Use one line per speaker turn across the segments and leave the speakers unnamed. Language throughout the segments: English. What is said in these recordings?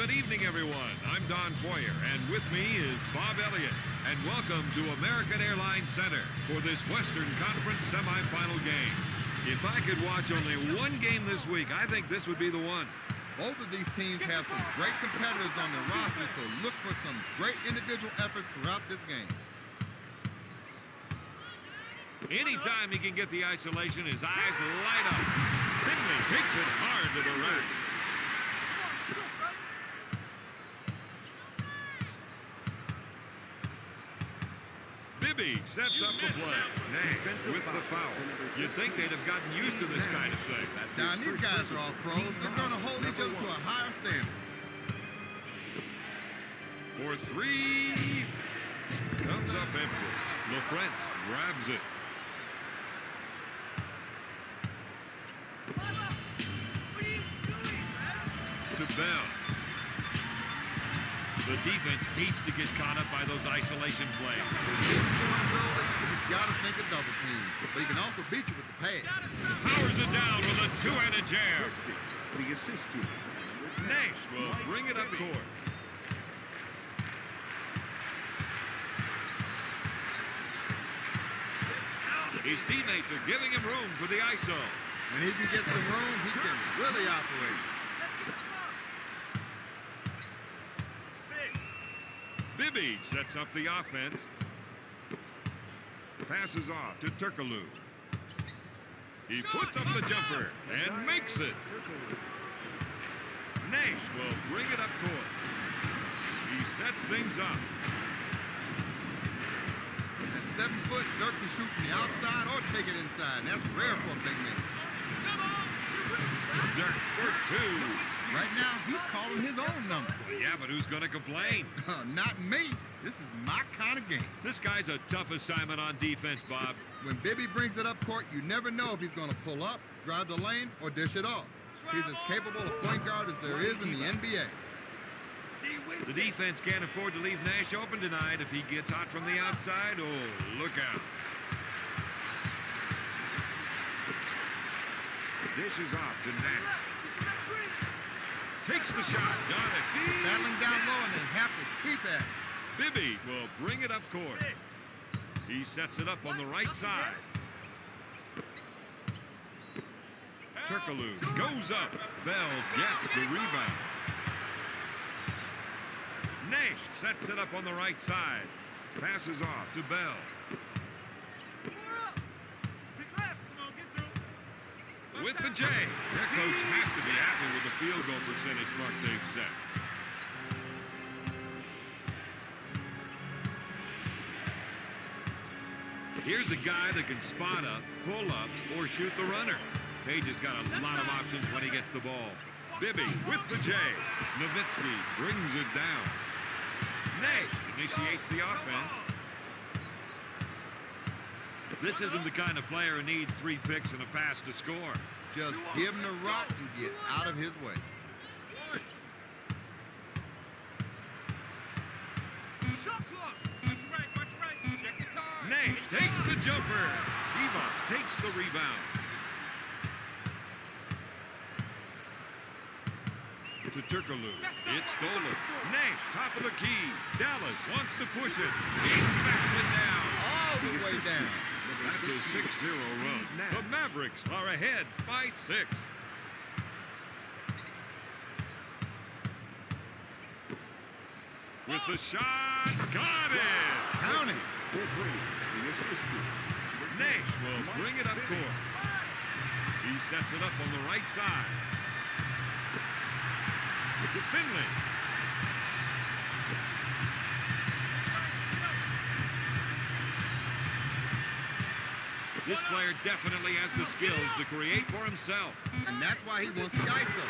Good evening, everyone. I'm Don Poyer, and with me is Bob Elliott. And welcome to American Airlines Center for this Western Conference semifinal game. If I could watch only one game this week, I think this would be the one.
Both of these teams have some great competitors on their roster, so look for some great individual efforts throughout this game.
Anytime he can get the isolation, his eyes light up. Finley takes it hard to the rack. Bibby sets up the play. Nash with the foul. You'd think they'd have gotten used to this kind of thing.
Now, these guys are all pros. They're going to hold each other to a higher standard.
For three. Comes up empty. LaFrance grabs it. To Bell. The defense hates to get caught up by those isolation plays.
You've got to think of double team, but he can also beat you with the pass.
Powers it down with a two-handed jam.
The assist team.
Nash will bring it up court. His teammates are giving him room for the ISO.
When he can get some room, he can really operate.
Bibby sets up the offense. Passes off to Turkaloo. He puts up the jumper and makes it. Nash will bring it up court. He sets things up.
At 7 foot, Dirk can shoot from the outside or take it inside, and that's rare for a big man.
Dirk for two.
Right now, he's calling his own number.
Well, yeah, but who's going to complain?
Not me. This is my kind of game.
This guy's a tough assignment on defense, Bob.
When Bibby brings it up court, you never know if he's going to pull up, drive the lane, or dish it off. He's as capable a point guard as there is in the NBA.
The defense can't afford to leave Nash open tonight. If he gets hot from the outside, oh, look out. Dishes off to Nash. Takes the shot. Got it.
Battling down low and they have to keep at it.
Bibby will bring it up court. He sets it up on the right side. Turkaloo goes up. Bell gets the rebound. Nash sets it up on the right side. Passes off to Bell. With the J. Their coach has to be happy with the field goal percentage mark they've set. Here's a guy that can spot up, pull up, or shoot the runner. Page has got a lot of options when he gets the ball. Bibby with the J. Nowitzki brings it down. Nash initiates the offense. This isn't the kind of player who needs 3 picks and a pass to score.
Just give him the rock and get out of his way.
Nash takes the jumper. Evans takes the rebound. To Turkaloo. It's stolen. Nash, top of the key. Dallas wants to push it. He smacks it down.
All the way down.
That's a 6-0 run. The Mavericks are ahead by 6. With the shot, got it!
Count it.
Nash will bring it up court. He sets it up on the right side. To Finley. This player definitely has the skills to create for himself.
And that's why he wants the ISO.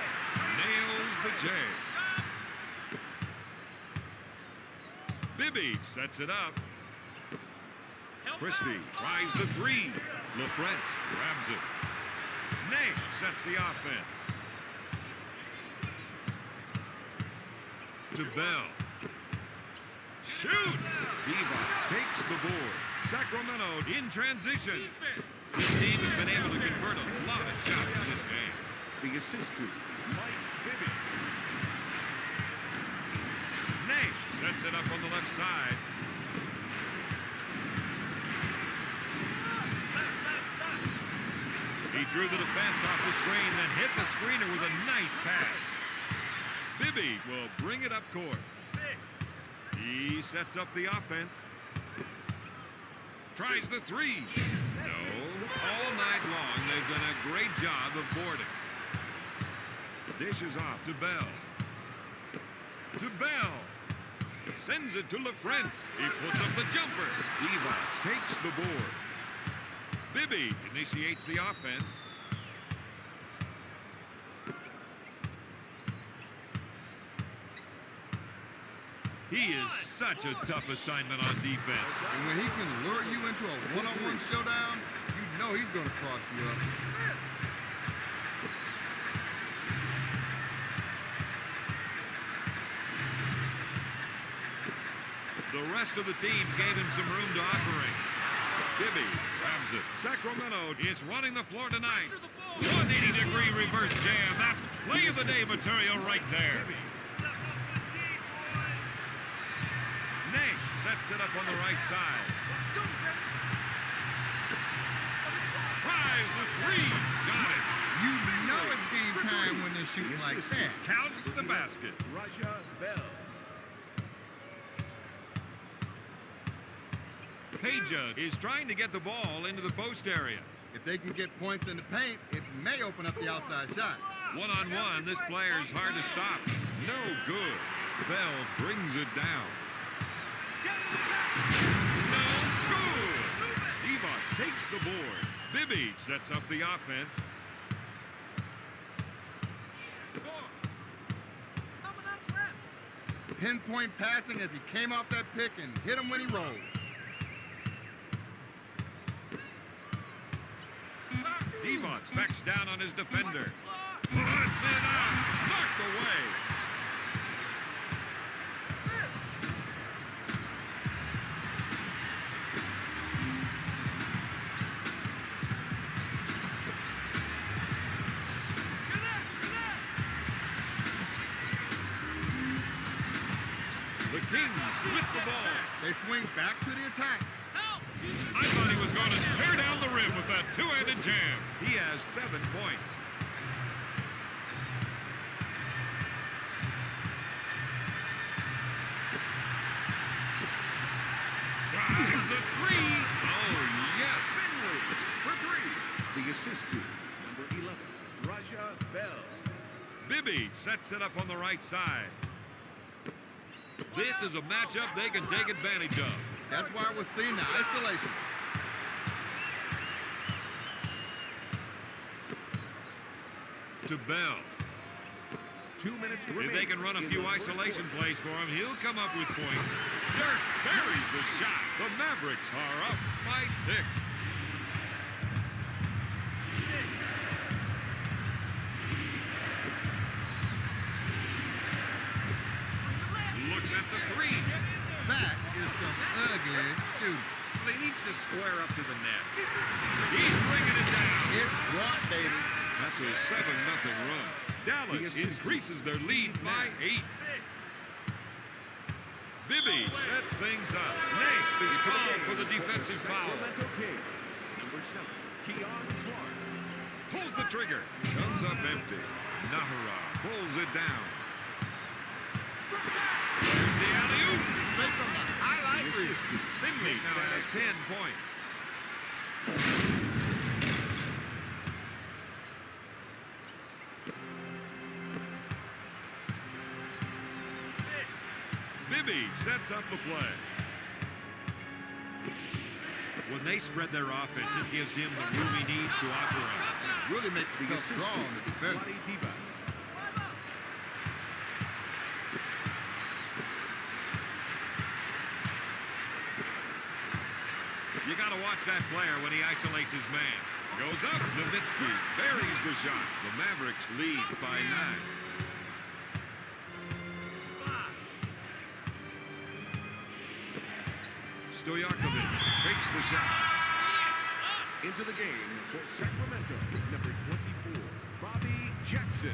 Nails the J. Bibby sets it up. Christie tries the 3. LaFrance grabs it. Nash sets the offense. To Bell. Shoots! Evans takes the board. Sacramento in transition. This team has been able to convert a lot of shots in this game.
The assist to Mike Bibby.
it up on the left side. He drew the defense off the screen, then hit the screener with a nice pass. Bibby will bring it up court. He sets up the offense. Tries the three. No. All night long, they've done a great job of boarding. Dishes off to Bell. To Bell. Sends it to LaFrentz. He puts up the jumper. Evas takes the board. Bibby initiates the offense. He is such a tough assignment on defense.
And when he can lure you into a one-on-one showdown, you know he's going to cross you up.
The rest of the team gave him some room to operate. Bibby grabs it. Sacramento is running the floor tonight. 180-degree reverse jam. That's play of the day material right there. Nash sets it up on the right side. Tries the three. Got it.
You know it's game time when they're shooting like that.
Count the basket.
Raja Bell.
Peja is trying to get the ball into the post area.
If they can get points in the paint, it may open up the outside shot.
One-on-one, this player's hard to stop. No good. Bell brings it down. No good. Evas takes the board. Bibby sets up the offense.
Pinpoint passing as he came off that pick and hit him when he rolled.
Evans backs down on his defender. Puts it out. Knocked away. The Kings with the ball.
They swing back to the attack.
I thought he was going to tear down the rim with that two-handed jam. He has 7 points. Tries the three. Oh, yes.
Finley for three. The assist to number 11, Raja Bell.
Bibby sets it up on the right side. This is a matchup they can take advantage of.
That's why we're seeing the isolation.
To Bell.
2 minutes
If
remaining.
they can run a
in
few
the first
isolation
quarter.
plays for him, he'll come up with points. Dirk buries the shot. The Mavericks are up by 6. Looks at the three.
That is some ugly shooting.
Well, he needs to square up to the net. He's bringing it down.
It's brought, baby.
That's a 7-0 run. Dallas increases their lead by 8. Bibby sets things up. Nate is called for the defensive foul.
Sacramento Kings. Number 7, Keon Clark.
Pulls the trigger. Comes up empty. Nahara pulls it down. There's the alley-oop.
Straight from the highlight reel.
Finley now has 10 points. Bibby sets up the play. When they spread their offense, it gives him the room he needs to operate.
Really make a tough draw on the defender.
Vlade Divas.
You got to watch that player when he isolates his man. Goes up, Nowitzki buries the shot. The Mavericks lead by 9. Stojakovic fakes the shot.
Into the game for Sacramento, number 24, Bobby Jackson.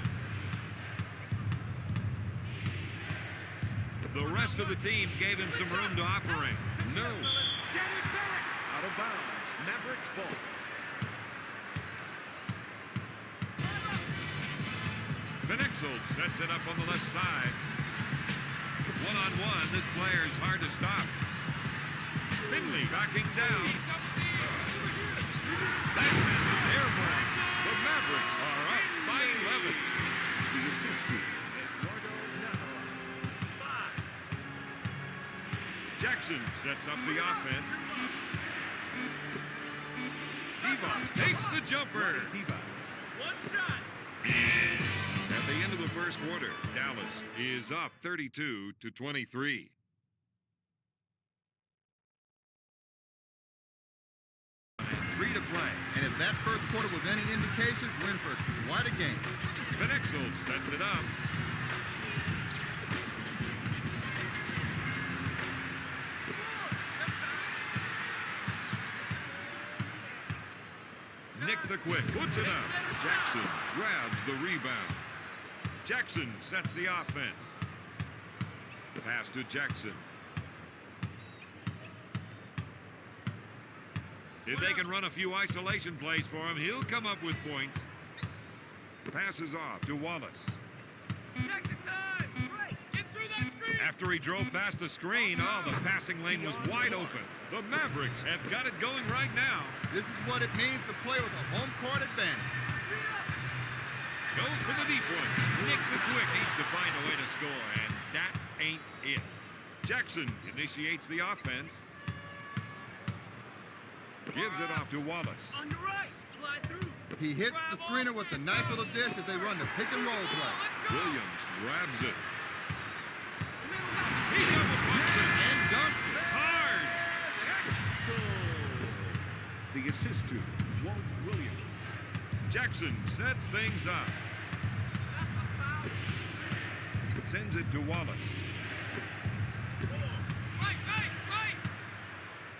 The The rest of the team gave him some room to operate. No.
Out of bounds. Mavericks ball.
Benexel sets it up on the left side. One-on-one, this player's hard to stop. Finley backing down. That man is airborne. The Mavericks are up by 11.
The assist to Eduardo Navarro.
Jackson sets up the offense. Tebas takes the jumper.
Tebas.
One shot.
At the end of the first quarter, Dallas is up 32-23. Three to play.
And if that first quarter was any indication, we're in for quite a game.
Benexel sets it up. Nick the Quick puts it up. Jackson grabs the rebound. Jackson sets the offense. Pass to Jackson. If they can run a few isolation plays for him, he'll come up with points. Passes off to Wallace.
Check the time. Right. Get through that screen.
After he drove past the screen, the passing lane was wide open. The Mavericks have got it going right now.
This is what it means to play with a home court advantage.
Goes for the deep one. Nick the Quick needs to find a way to score, and that ain't it. Jackson initiates the offense. Gives it off to Wallace.
On your right. Slide through.
He hits the screener with a nice little dish as they run the pick and roll play.
Williams grabs it. He double punches it.
And dunks it.
Hard.
The assist to Walt Williams.
Jackson sets things up. Sends it to Wallace.
Right.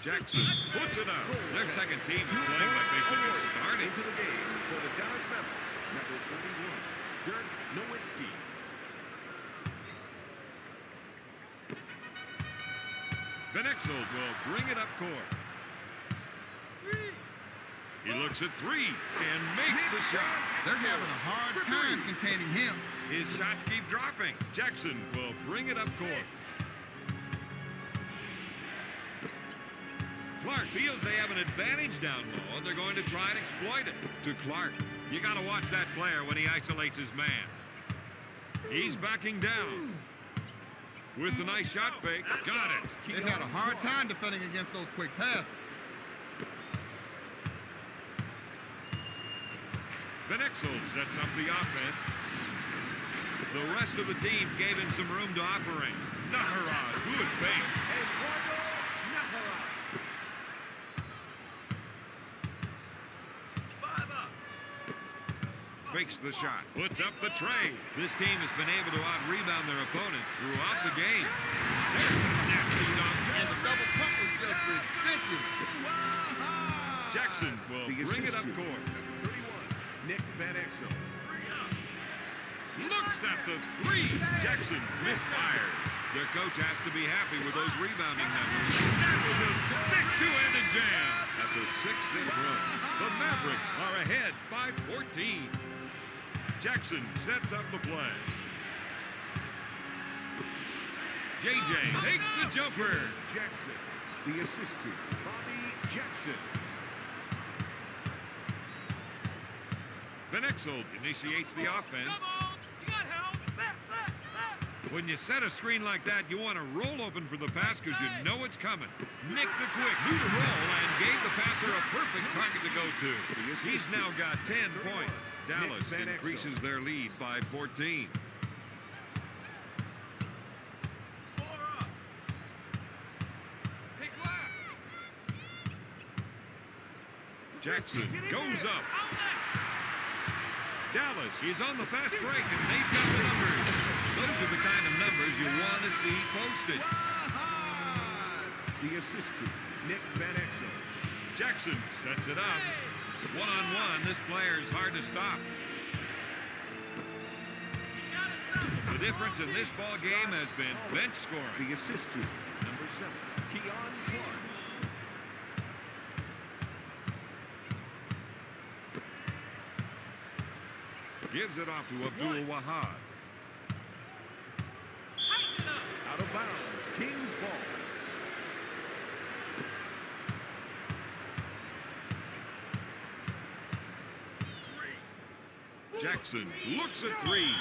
Jackson puts it up. Their second team is playing like they should get started.
Into the game for the Dallas Mavericks, number 21, Dirk Nowitzki.
Benexel will bring it up court. He looks at three and makes the shot.
They're having a hard time containing him.
His shots keep dropping. Jackson will bring it up court. Clark feels they have an advantage down low, and they're going to try and exploit it. To Clark. You got to watch that player when he isolates his man. He's backing down. With the nice shot fake. Got it.
They've had a hard time defending against those quick passes.
Benexel sets up the offense. The rest of the team gave him some room to operate. Navarro, good fake.
Eduardo Navarro.
5 up.
Fakes the shot. Puts up the tray. This team has been able to out-rebound their opponents throughout the game. There's a nasty dunk.
And the double pump was just ridiculous.
Jackson will bring it up court.
Number 31, Nick Van Exel.
Looks at the three. Jackson misfired. Their coach has to be happy with those rebounding numbers. That was a sick two-handed jam. That's a 6-6 run. The Mavericks are ahead by 14. Jackson sets up the play. JJ takes the jumper.
Jackson. The assist to Bobby Jackson.
Benexel initiates the offense.
Come on. You got help.
When you set a screen like that, you want to roll open for the pass because you know it's coming. Nick the Quick knew to roll and gave the passer a perfect target to go to. He's now got 10 points. Dallas increases their lead by 14.
4 up. Take left.
Jackson goes up.
Outlet.
Dallas is on the fast break, and they've got the numbers. Those are the kind of numbers you want to see posted.
The assist to Nick Van Exel.
Jackson sets it up. One-on-one, this player is hard to stop.
Gotta stop.
The difference in this ball game has been bench scoring.
The assist to number 7, Keon Clark.
Gives it off to Abdul Wahab.
Out of bounds, Kings ball.
Jackson looks at 3.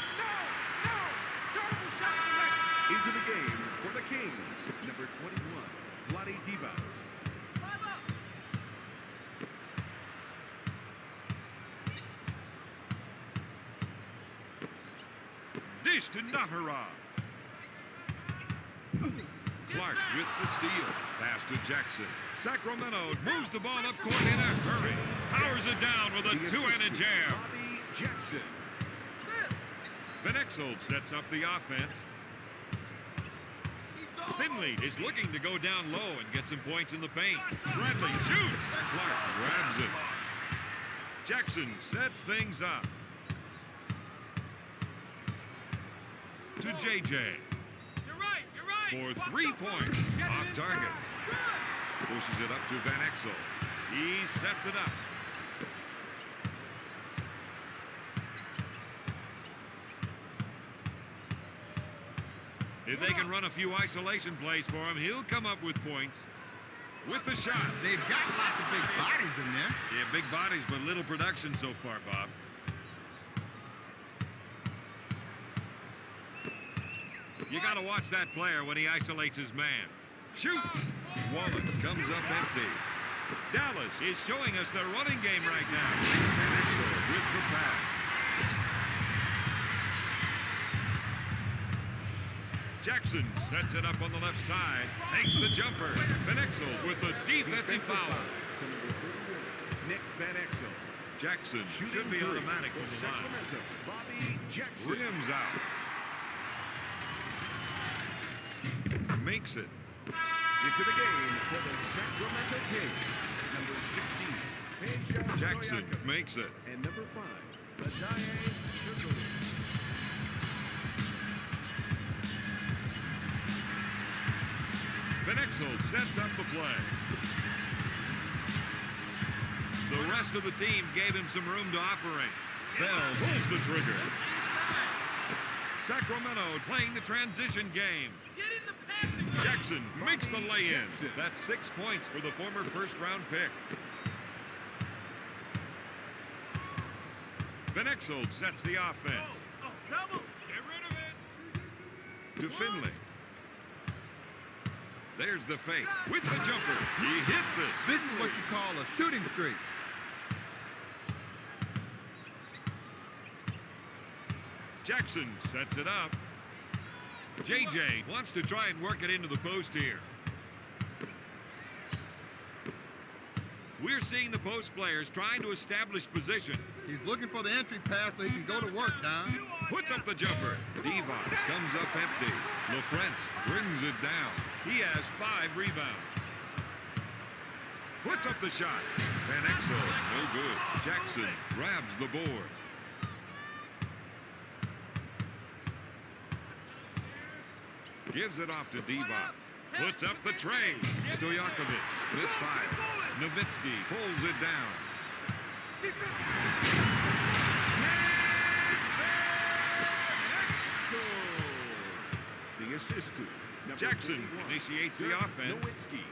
Into the game for the Kings, number 21, Vlade Divas.
Dish to Nahara. Clark with the steal. Pass to Jackson. Sacramento moves the ball up court in a hurry. Powers it down with a two-handed jam.
Bobby Jackson.
Van Exel sets up the offense. Finley is looking to go down low and get some points in the paint. Bradley shoots. Clark grabs it. Jackson sets things up. To JJ.
You're right.
For 3 points. Off target. Pushes it up to Van Exel. He sets it up. If they can run a few isolation plays for him, he'll come up with points. With the shot.
They've got lots of big bodies in there.
Yeah, big bodies, but little production so far, Bob. You got to watch that player when he isolates his man. Shoots. Wallace comes up empty. Dallas is showing us their running game right now. Van Exel with the pass. Jackson sets it up on the left side. Takes the jumper. Van Exel with the defensive foul.
Nick Van Exel.
Jackson should be automatic from the line.
Sacramento, Bobby Jackson.
Rims out. Makes it.
Into the game for the Sacramento Kings, number 16, Peja
Jackson
Stoyakovich.
makes it.
And number 5, Ladaye Sugar.
Van Exel sets up the play. The rest of the team gave him some room to operate. Bell pulls the trigger. Sacramento playing the transition game.
Get in the passing lane.
Jackson makes the lay-in.
Jackson.
That's 6 points for the former first-round pick. Van Exel sets the offense.
Oh, double. Get rid of it.
To Finley. There's the fake. With the jumper. He hits it.
This is what you call a shooting streak.
Jackson sets it up. JJ wants to try and work it into the post here. We're seeing the post players trying to establish position.
He's looking for the entry pass so he can go to work, Don.
Puts up the jumper. Divas comes up empty. LaFrentz brings it down. He has 5 rebounds. Puts up the shot. Van Exel, no good. Jackson grabs the board. Gives it off to Divas. Puts up the tray. Stoyakovich misfires. Nowitzki pulls it down.
The assist to number
Jackson
21,
initiates the offense.
Nowitzki.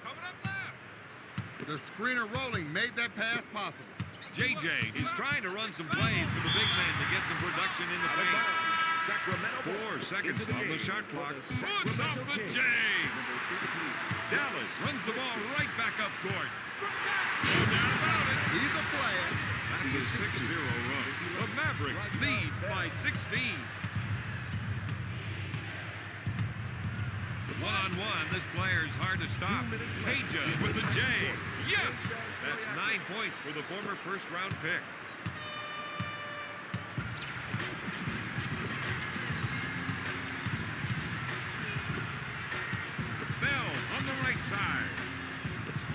Coming up left.
The screener rolling made that pass possible.
JJ is trying to run some plays for the big man to get some production in the paint.
Sacramento
4 seconds
into the
on the
game
shot
for
clock.
the
Puts off
Sacramento
the
Kings,
J.
number 15.
Dallas runs the ball right back up court. No doubt about it.
He's a player.
That's a 6-0 run. The Mavericks lead by 16. One-on-one, this player's hard to stop. Peja with the J. Yes! That's 9 points for the former first-round pick. Bell on the right side.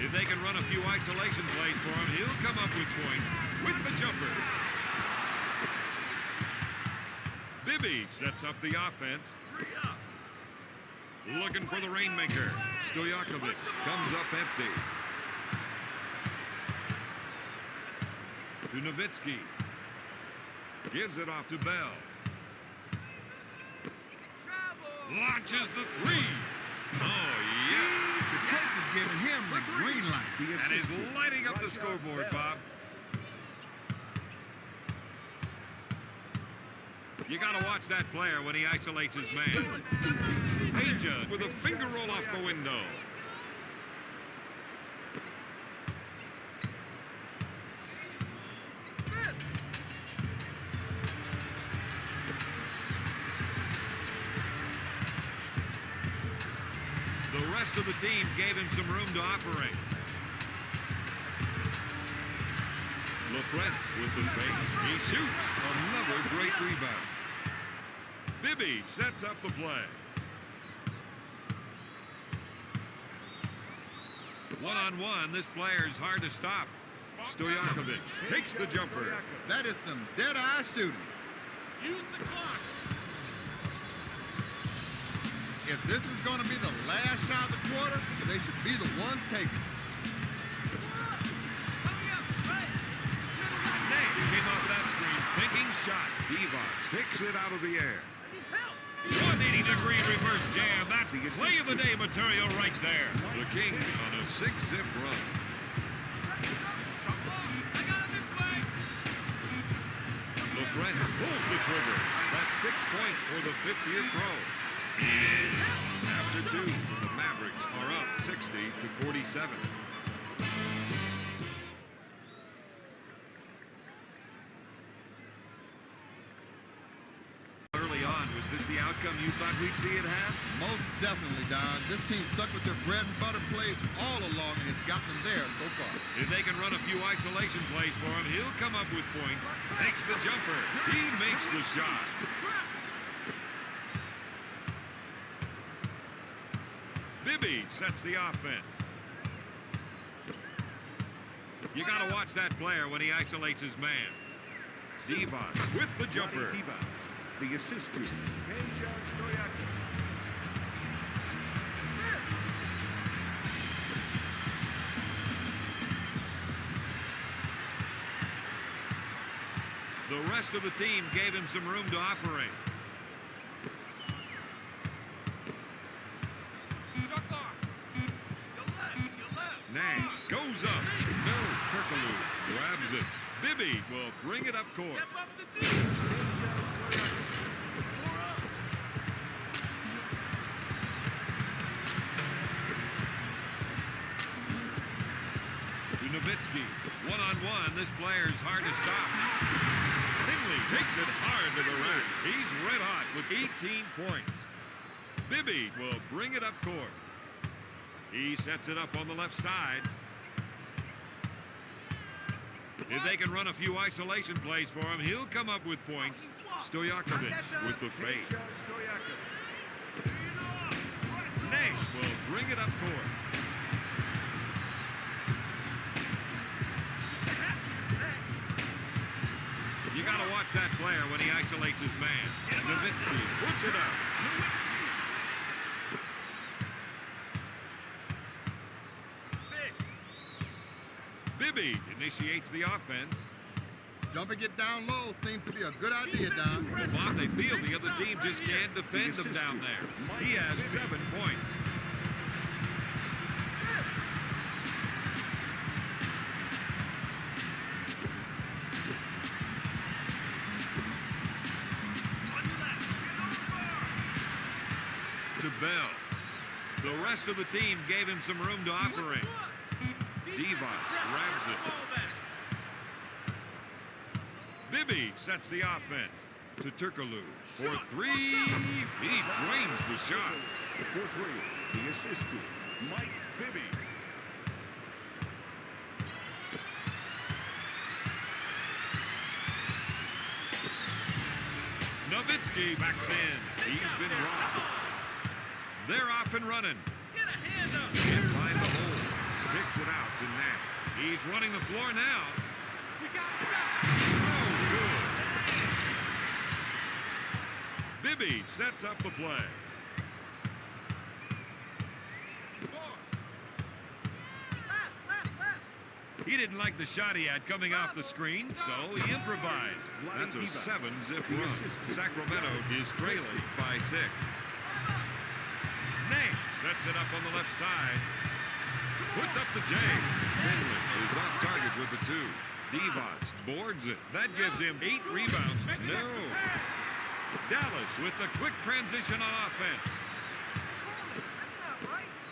In If they can run a few isolation plays for him, he'll come up with points with the jumper. Bibby sets up the offense. Looking for the rainmaker. Stojakovic comes up empty. To Nowitzki. Gives it off to Bell. Launches the three. Oh, yeah.
The coach is giving him the green light.
And is lighting up the scoreboard, Bob. You got to watch that player when he isolates his man. Peja with a finger roll off the window. The rest of the team gave him some room to operate. LaFrance with the fake. He shoots. Another great rebound. Bibby sets up the play. One-on-one, this player's hard to stop. Stojakovic takes the jumper.
That is some dead-eye shooting.
Use the clock.
If this is going to be the last shot of the quarter, they should be the ones taking.
Nate came off that screen, thinking shot. Divac kicks it out of the air. 180-degree reverse jam. That's play of the day material right there. The Kings on a 6-zip run.
I got it this way.
LaFrance pulls the trigger. That's 6 points for the fifth-year pro. After two, the Mavericks are up 60-47. Early on, was this the outcome you thought we'd see it have?
Most definitely, Don. This team stuck with their bread and butter plays all along, and it's gotten them there so far.
If they can run a few isolation plays for him, he'll come up with points. Takes the jumper. He makes the shot. Bibby sets the offense. You got to watch that player when he isolates his man. Divac with the jumper.
Divac, the assist to Peja Stojakovic.
The rest of the team gave him some room to operate. Nash goes up. No, Kirkaloo grabs it. Bibby will bring it up court.
Step up the D.
To Nowitzki. One-on-one, this player's hard to stop. Finley takes it hard to the rack. He's red hot with 18 points. Bibby will bring it up court. He sets it up on the left side. If they can run a few isolation plays for him, he'll come up with points. Stojakovic with the fade.
Peja Stojakovic.
Nash will bring it up court. You got to watch that player when he isolates his man. Nowitzki puts it up. Bibby initiates the offense.
Jumping it down low seems to be a good idea, Don.
Well, Bob, they feel the other team just can't defend them down there. He has 7 points. To Bell. The rest of the team gave him some room to operate. Divac grabs it. Bibby sets the offense to Turkaloo for 3. He drains the shot.
For 3, the assist to Mike Bibby.
Nowitzki backs in. He's been robbed. They're off and running.
Get a hand up.
Can't find the hole. Kicks it out to Nash. He's running the floor now.
We got it.
Oh, good. Bibby sets up the play. He didn't like the shot he had coming off the screen, so he improvised. That's a 7-zip run. Sacramento is trailing by 6. Nash sets it up on the left side. Puts up the J. Finley is off target with the 2. Divac boards it. That gives him 8 rebounds. No. Dallas with the quick transition on offense.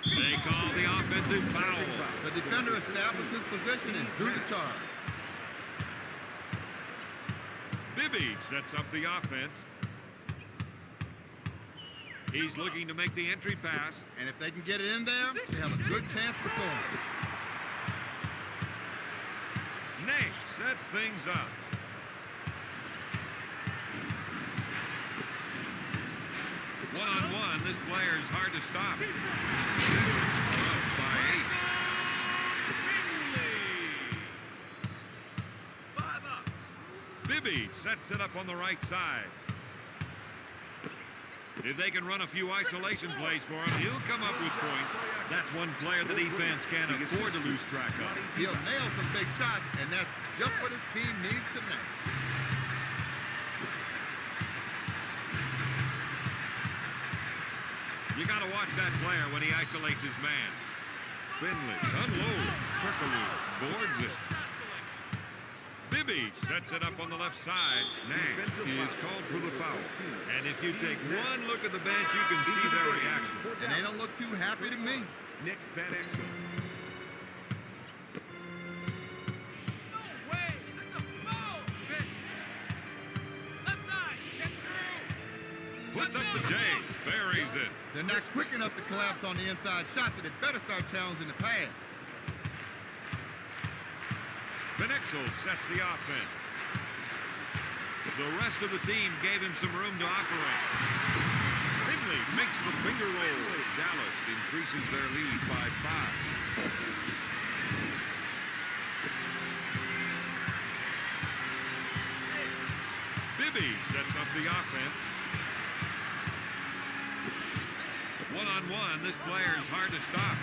They call the offensive foul.
The defender established his position and drew the charge.
Bibby sets up the offense. He's looking to make the entry pass.
And if they can get it in there, they have a good chance to score.
Nash sets things up. One-on-one, this player is hard to stop. Mavericks are up by 8. Bibby sets it up on the right side. If they can run a few isolation plays for him, he'll come up with points. That's one player the defense can't afford to lose track of.
He'll nail some big shots, and that's just what his team needs tonight.
You got to watch that player when he isolates his man. Finley unloads. Kirkaloo boards it. Bibby sets it up on the left side. Nash is called for the foul. And if you take one look at the bench, you can see their reaction.
And they don't look too happy to me.
Nick Van Exel.
No way. That's a foul. Left side. Get through.
Puts up the J. Buries it.
They're not quick enough to collapse on the inside shot, so they better start challenging the pass.
Van Exel sets the offense. The rest of the team gave him some room to operate. Finley makes the finger roll. Dallas increases their lead by 5. Bibby sets up the offense. One-on-one, this player is hard to stop.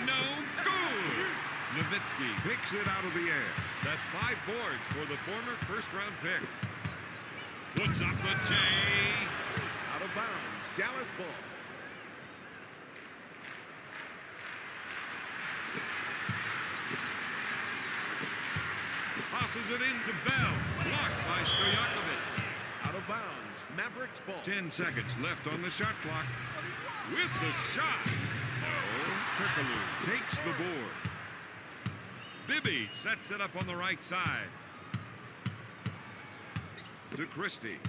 No good! Nowitzki picks it out of the air. That's 5 boards for the former first-round pick. Puts up the J.
Out of bounds. Dallas ball.
Tosses it into Bell. Blocked by Stojakovic.
Out of bounds. Mavericks ball.
10 seconds left on the shot clock. With the shot. No. Kirkaloo takes the board. Bibby sets it up on the right side. To Christie.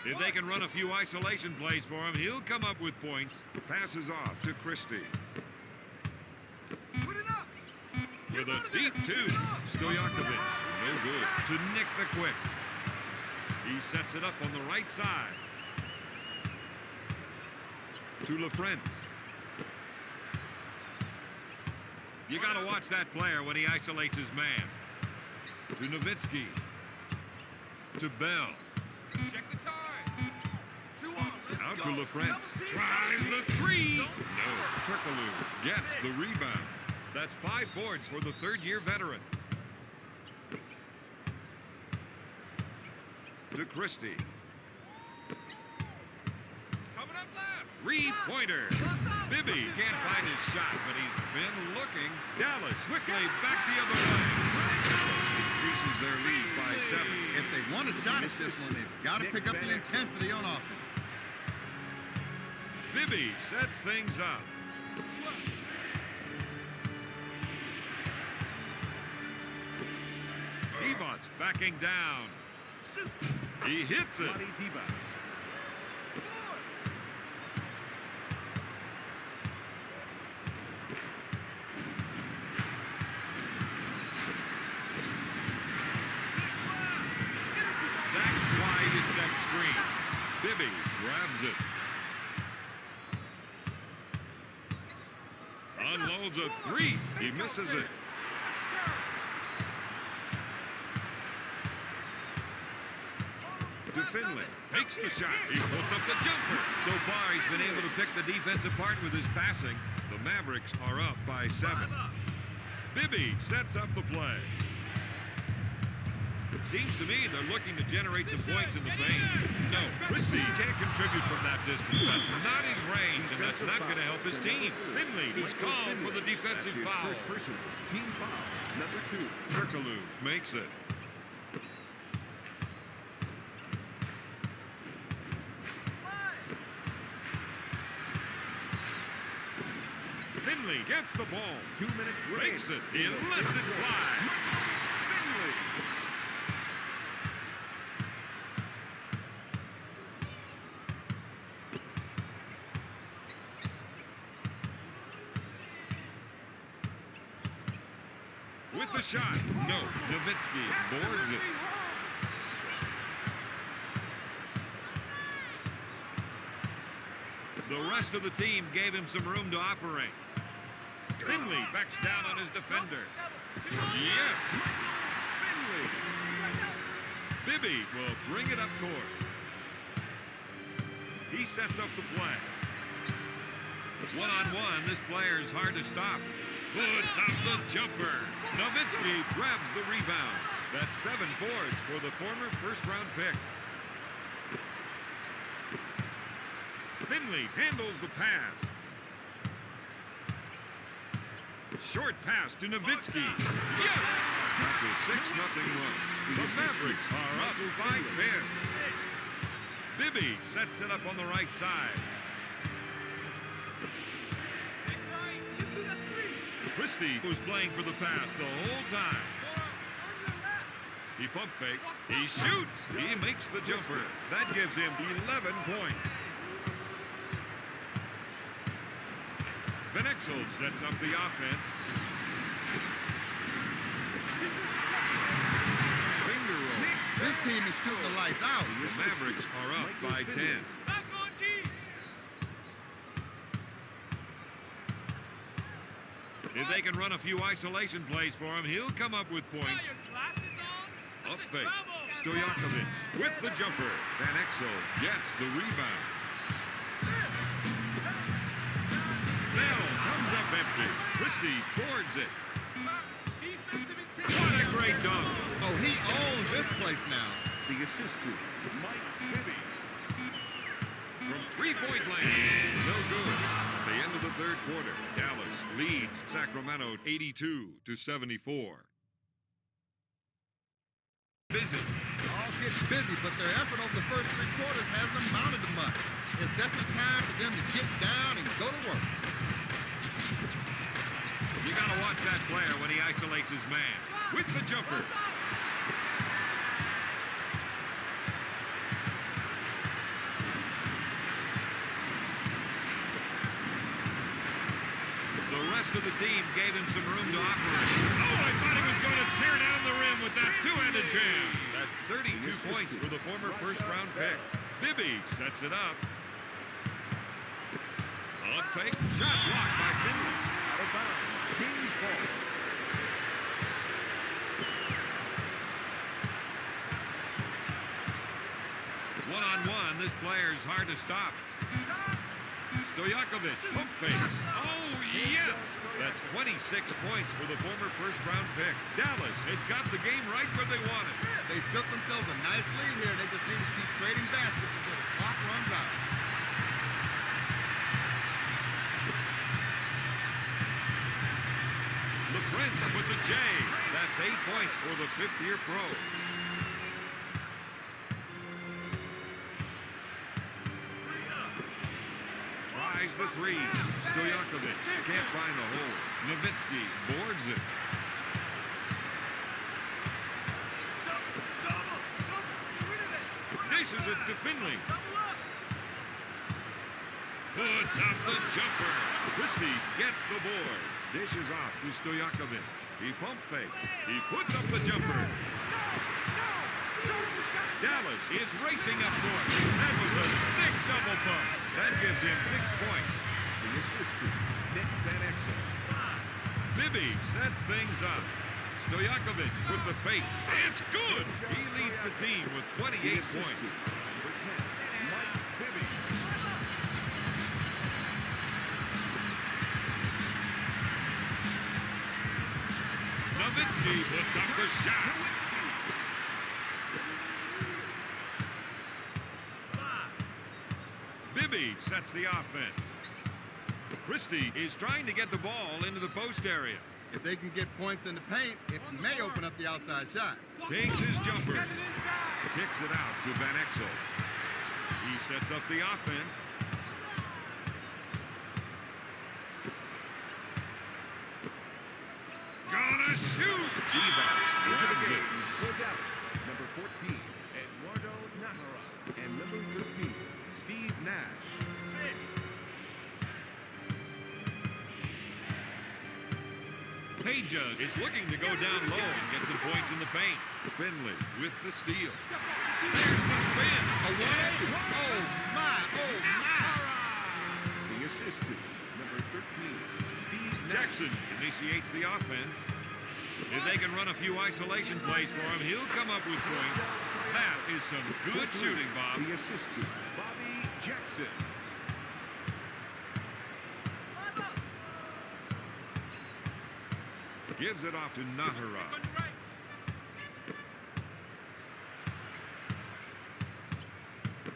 If they can run a few isolation plays for him, he'll come up with points. Passes off to Christie.
Put it up.
With a deep 2. Stojakovic. No good. To Nick the Quick. He sets it up on the right side. To LaFrentz. You got to watch that player when he isolates his man. To Nowitzki. To Bell.
Check the time. 2 on. Let's
Out
go.
to LaFrentz. Tries the 3. No. Kirkaloo gets the rebound. That's 5 boards for the third-year veteran. To Christie.
Coming up left.
3-pointer. Bibby can't find his shot, but he's been looking. Dallas quickly back the other way. Increases their lead by 7.
If they want a shot at this one, they've got to pick up the intensity on offense.
Bibby sets things up. Divac backing down. He hits it.
Monty Divac.
That's wide is set screen. Bibby grabs it. Unloads a three. He misses it. To Finley. Takes the shot. He puts up the jumper. So far, he's been able to pick the defense apart with his passing. The Mavericks are up by 7. Bibby sets up the play. Seems to me they're looking to generate some points in the paint. No, Christie can't contribute from that distance. That's not his range, and that's not going to help his team. Finley is called for the defensive foul.
Team foul, number 2.
Perkaloo makes it. Finley gets the ball.
2 minutes
Makes it. He lets it fly.
Finley.
With the shot. No. Nowitzki boards it. The rest of the team gave him some room to operate. Finley backs down on his defender. Yes. Bibby will bring it up court. He sets up the play. One-on-one, this player is hard to stop. Puts up the jumper. Nowitzki grabs the rebound. That's 7 boards for the former first-round pick. Finley handles the pass. Short pass to Nowitzki. Yes! That's a 6-0 run. The Mavericks are up by 10. Bibby sets it up on the right side. Christie, who's playing for the pass the whole time. He pump fakes. He shoots. He makes the jumper. That gives him 11 points. Van Exel sets up the offense. Finger roll.
This team is shooting the lights out.
The Mavericks are up by 10.
Back on G.
If they can run a few isolation plays for him, he'll come up with
Got
points.
your glasses on?
Up
That's a
fake.
trouble.
Stojakovic with the jumper. Van Exel gets the rebound. Bell comes up empty. Christie boards it.
Defensive
What
intent.
a great dunk.
Oh, he owns this place now.
The assist to Mike Bibby.
From three-point land. No good. The end of the third quarter. Dallas leads Sacramento 82-74. Busy.
All getting busy, but their effort over the first 3 quarters hasn't amounted to much. It's definitely time for them to get down and go to work.
You gotta watch that player when he isolates his man. With the jumper. The rest of the team gave him some room to operate. Oh, I thought he was going to tear down the rim with that two-handed jam. That's 32 points for the former first-round pick. Bibby sets it up. On fake, shot blocked by Finley.
Out of bounds. Team ball.
One-on-one, this player is hard to stop. Stojakovic, pump fakes. Oh, yes! That's 26 points for the former first-round pick. Dallas has got the game right where they want it.
They built themselves a nice lead here. They just need to keep trading baskets until the clock runs out.
LeBrent with the J. That's 8 points for the fifth-year pro. Tries the three. Stojakovic can't find the hole. Nowitzki boards it. Dishes it to Finley. Puts up the jumper. Christie gets the board. Dishes off to Stojakovic. He pump fakes. He puts up the jumper. Dallas is racing up court. That was a sick double pump. That gives him 6 points.
The assist to Nick Van Exel.
Bibby sets things up. Stojakovic with the fake. It's good. He leads the team with 28
assist
points.
to number 10, Mike Bibby.
Nowitzki puts up the shot. Bibby sets the offense. Christie is trying to get the ball into the post area.
If they can get points in the paint, it may open up the outside shot.
Takes his jumper. Kicks it out to Van Exel. He sets up the offense. Gonna shoot. Divac grabs it.
For Dallas, number 14, Eduardo Nahara. And number 13, Steve Nash.
Peja is looking to go down low and get some points in the paint. Finley with the steal. There's the spin.
Away. Oh, my. Oh, my.
The assist to number 13, Steve Nash.
Jackson initiates the offense. If they can run a few isolation plays for him, he'll come up with points. That is some good shooting, Bob.
The assist to Bobby Jackson.
Gives it off to Nahara.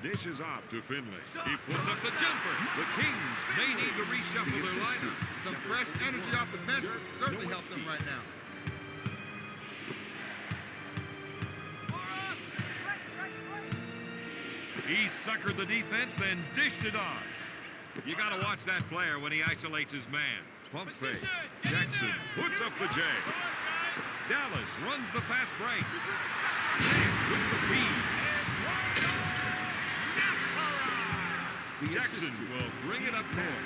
Dishes off to Finley. He puts up the jumper. The Kings may need to reshuffle their lineup.
Some fresh energy off the bench would certainly help them right now.
He suckered the defense, then dished it off. You got to watch that player when he isolates his man. Pump fake. Jackson puts up the J. Dallas runs the fast break. With the feed. Jackson will bring it up court.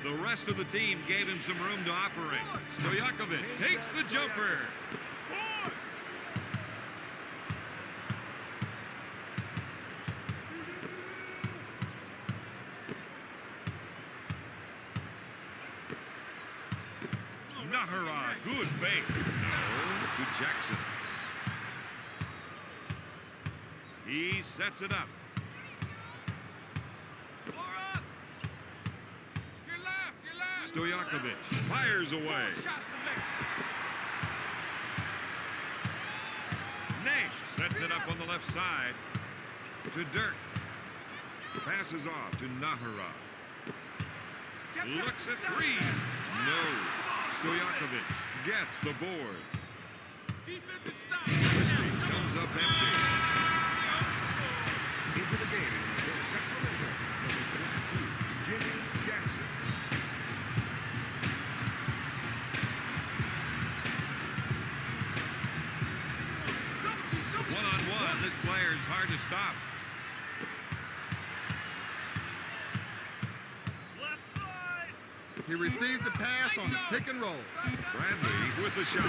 The rest of the team gave him some room to operate. Stojakovic takes the jumper. Nahara, good fake. No, to Jackson. He sets it up. Stojakovic fires away. Nash sets it up on the left side to Dirk. Passes off to Nahara. Looks at three. No. Stojakovic gets the board.
Defensive stop.
Christie comes up empty.
Into the game for Sacramento, number 22, Jimmy Jackson.
One-on-one, this player is hard to stop.
Left side.
He received the pass on the pick and roll.
Bradley with the shot.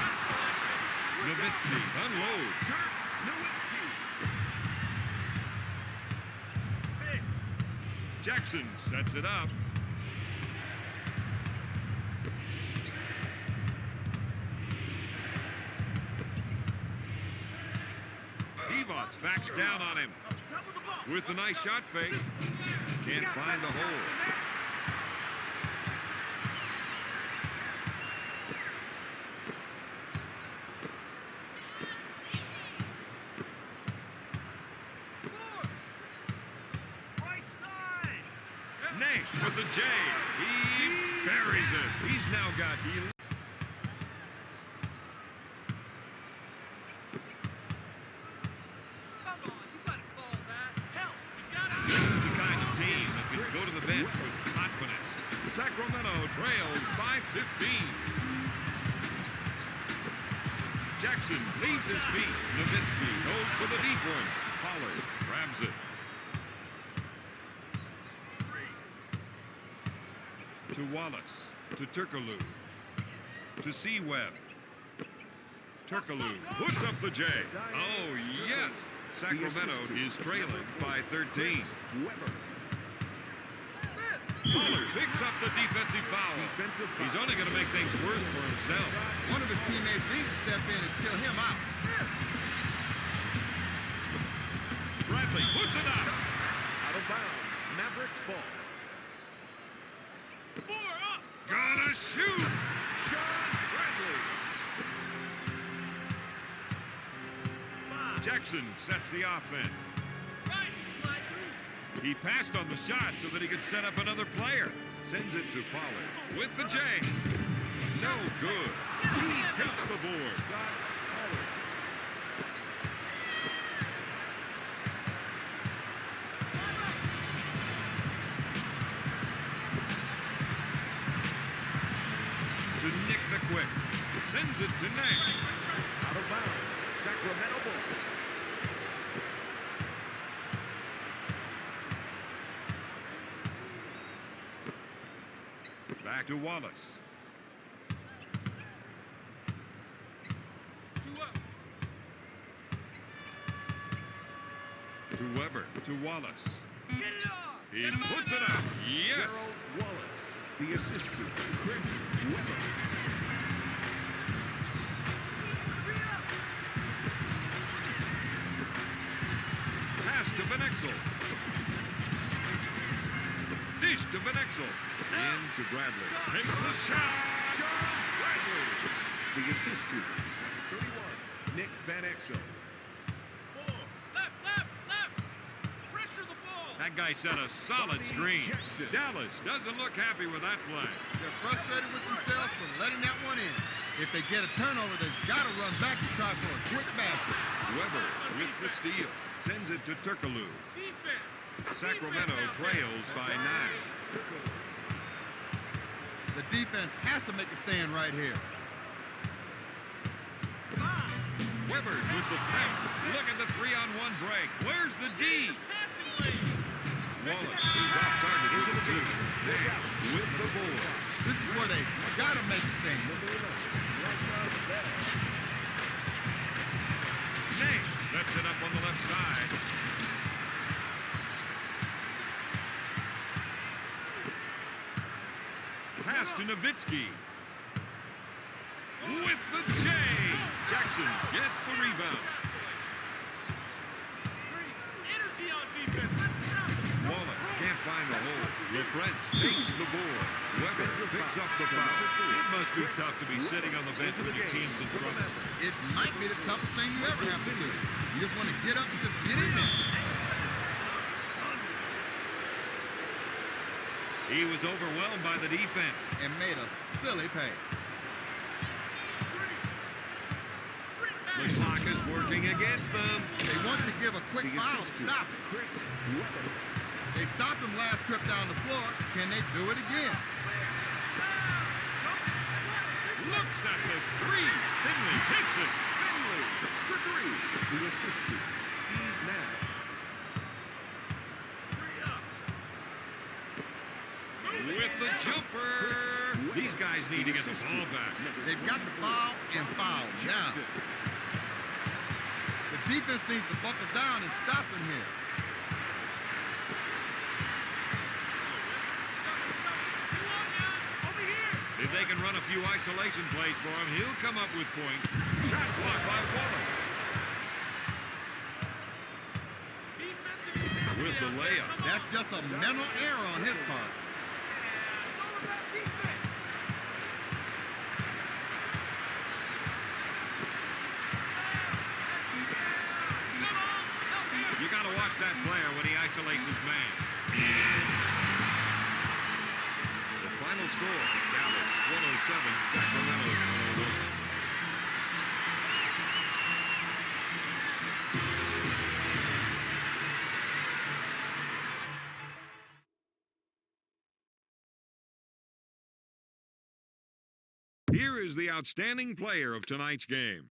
Nowitzki unloads.
Dirk Nowitzki.
Jackson sets it up. Divac backs down on him. With a nice shot fake. Can't find the hole.
Right side.
Nash with the J. He buries it. He's now got 11.
Come on, you gotta call that. Help. You gotta.
This is the kind of team that can go to the bench with confidence. Sacramento trails by 15. Jackson leaves his feet. Nowitzki goes for the deep one. Pollard grabs it. To Wallace. To Turkoglu. To Seaweb. Turkoglu puts up the J. Oh, yes. Sacramento is trailing by 13.
Weber.
Pollard picks up the defensive foul.
Defensive foul.
He's only going to make things worse for himself.
One of his teammates needs to step in and kill him out.
Bradley puts it up.
Out of bounds. Mavericks ball.
4 up.
Gonna shoot.
Sean Bradley. 5.
Jackson sets the offense.
Right. Slide through.
He passed on the shot so that he could set up another player. Sends it to Pollard with the J. No good. He takes the board.
Scott Pollard.
To Nick the Quick. Sends it to Nash.
Out of bounds. Sacramento ball.
Back to Wallace.
2 up.
To Weber. To Wallace.
Get it off.
He
Get him
puts
on
it
now.
up. Yes.
Gerald Wallace. The assist to Chris Weber.
Pass to Van Exel. Dish to Van Exel. In to Bradley. Takes the shot.
Sean Bradley. The assist to 31. Nick Van Exel.
Left, left, left. Pressure the ball.
That guy set a solid
Bobby
screen.
Jackson.
Dallas doesn't look happy with that play.
They're frustrated with themselves for letting that one in. If they get a turnover, they've got to run back and try for a quick basket.
Weber with the steal. Sends it to Turkaloo.
Defense.
Sacramento
Defense out there.
trails by 9.
The defense has to make a stand right here.
Weber with the paint. Look at the 3-on-1 break. Where's the D?
Passing lane.
Wallace is off target with the 2. Nash with the board.
This is where they got to make a stand.
Nash sets it up on the left side. Pass to Nowitzki. With the J. Jackson gets the rebound.
Energy on defense. Let's stop it.
Wallace can't find the hole. LaFrentz takes the board. Weber picks up the foul. It must be tough to be sitting on the bench when your team's in trouble.
It might be the toughest thing you ever have to do. You just want to get up and just get in there.
He was overwhelmed by the defense.
And made a silly pass.
The clock is working against them.
They want to give a quick
The
foul to
assist to
stop it.
Chris Weber.
They stopped him last trip down the floor. Can they do it again?
Looks at the 3. Finley hits it.
Finley for 3. The assist to Steve Nash.
3 up.
With the jumper. These guys need to get the ball back.
They've got the ball and foul now. The defense needs to buckle down and stop them here.
If they can run a few isolation plays for him, he'll come up with points. Shot blocked by Wallace. With the layup.
That's just a mental error on his part.
It's all about defense. Come on, help him.
You got to watch that player when he isolates his man. The final score, Dallas 107, Sacramento 101. Here is the outstanding player of tonight's game.